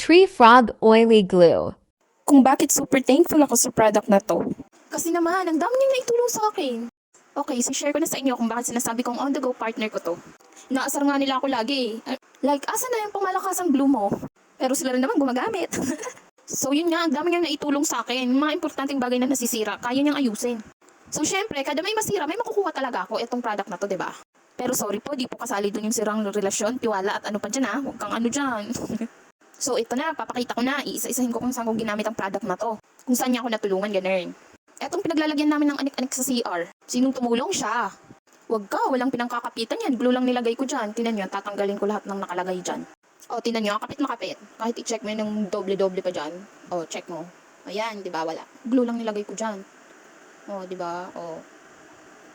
Tree Frog Oily Glue. Kung bakit super thankful ako sa product na to. Kasi naman, ang dami niyang naitulong sa akin. Okay, so share ko na sa inyo kung bakit sinasabi kong on-the-go partner ko to. Naasar nga nila ako lagi eh. Like, asa na yung pangmalakasang glue mo? Pero sila rin naman gumagamit. So yun nga, ang dami niyang naitulong sa akin. Mga importanteng bagay na nasisira, kaya niyang ayusin. So syempre, kada may masira, may makukuha talaga ako itong product na to, 'di ba? Pero sorry po, di po kasali dun yung sirang relasyon, tiwala at ano pa dyan ha. Huwag kang ano dyan. So ito na, papakita ko na, iisa-isahin ko kung saan ko ginamit ang product na to. Kung saan niya ako natulungan, ganun. Etong pinaglalagyan namin ng anik-anik sa CR. Sinong tumulong siya? Huwag ka, walang pinangkakapitan yan. Glue lang nilagay ko dyan. Tinan nyo, tatanggalin ko lahat ng nakalagay dyan. O, tinan nyo, kapit na kapit. Kahit i-check mo yun ng doble-doble pa dyan. O, check mo. Ayan, di ba, wala. Glue lang nilagay ko dyan. O, di ba?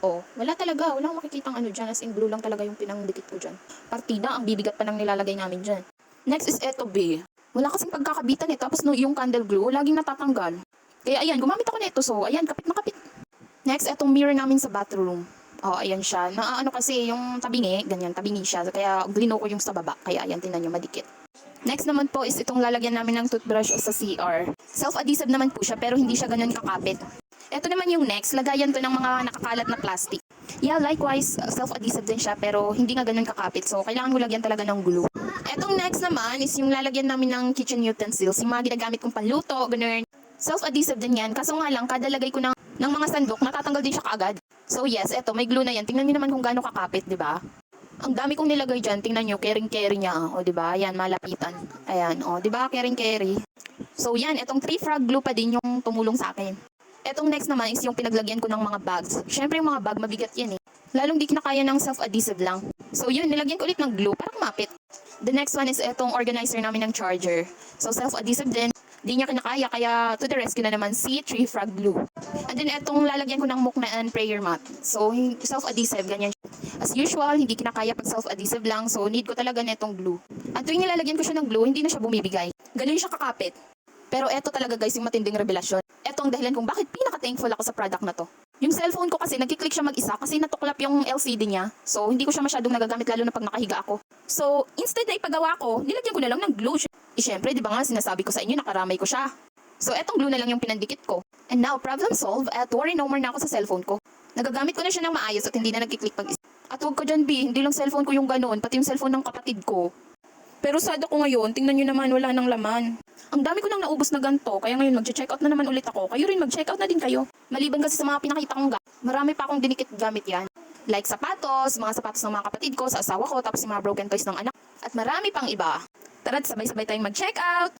O, wala talaga. Walang makikitang ano dyan. As in, glue lang talaga yung pinangdikit ko dyan. Partida, ang bibigat pa ng nilalagay namin dyan. Next is eto B. Wala kasing pagkakabitan eh. Tapos no, yung candle glue, laging natatanggal. Kaya ayan, gumamit ako nito. So, ayan, kapit na kapit. Next, etong mirror namin sa bathroom. Oh, ayan siya. Ano kasi, yung tabingi, ganyan, tabingi siya. Kaya, glino ko yung sa baba. Kaya, ayan, tinan nyo, madikit. Next naman po is itong lalagyan namin ng toothbrush sa CR. Self-adhesive naman po siya, pero hindi siya ganun kakapit. Ito naman yung next, lagayan to ng mga nakakalat na plastic. Yeah, likewise, self-adhesive din siya, pero hindi nga ganun kakapit. So, kailangan mo lagyan talaga ng glue. Etong next naman is yung lalagyan namin ng kitchen utensils. Yung mga ginagamit kong panluto, ganun. Self-adhesive din yan. Kaso nga lang, kada lagay ko ng mga sandok, natatanggal din siya kaagad. So yes, eto, may glue na yan. Tingnan niyo naman kung gaano kakapit, di ba? Ang dami kong nilagay dyan. Tingnan niyo, caring-carry niya. O, di ba? Ayan, malapitan. Ayan, o, di ba? Caring-carry. So yan, etong Tree Frog glue pa din yung tumulong sa akin. Etong next naman is yung pinaglagyan ko ng mga bags. Syempre yung mga bag, mabigat yan eh. Lalong di kinakaya ng self-adhesive lang. So yun, nilagyan ko ulit ng glue para kumapit. The next one is etong organizer namin ng charger. So self-adhesive din. Di niya kinakaya, kaya to the rescue na naman si Tree Frog glue. And then etong lalagyan ko ng muknaan prayer mat. So self-adhesive, ganyan siya. As usual, hindi kinakaya pag self-adhesive lang, so need ko talaga netong glue. At tuwing nilalagyan ko siya ng glue, hindi na siya bumibigay. Ganun siya kakapit. Pero eto talaga guys, yung matinding revelasyon. Eto ang dahilan kung bakit pinaka-thankful ako sa product na to. Yung cellphone ko kasi, nagkiklik siya mag-isa kasi natuklap yung LCD niya. So, hindi ko siya masyadong nagagamit lalo na pag nakahiga ako. So, instead na ipagawa ko, nilagyan ko na lang ng glue. Siyempre, di ba nga, sinasabi ko sa inyo, nakaramay ko siya. So, etong glue na lang yung pinandikit ko. And now, problem solved at worry no more na ako sa cellphone ko. Nagagamit ko na siya ng maayos at hindi na nagkiklik mag-isa. At huwag ko dyan, B, hindi lang cellphone ko yung ganoon, pati yung cellphone ng kapatid ko. Pero sad ako ngayon, tingnan nyo naman, wala nang laman. Ang dami ko nang naubos na ganito, kaya ngayon mag-check out na naman ulit ako. Kayo rin mag-check out na din kayo. Maliban kasi sa mga pinakita kong gamit, marami pa akong dinikit gamit yan. Like sapatos, mga sapatos ng mga kapatid ko, sa asawa ko, tapos yung mga broken toys ng anak. At marami pang iba. Tara't sabay-sabay tayong mag-check out!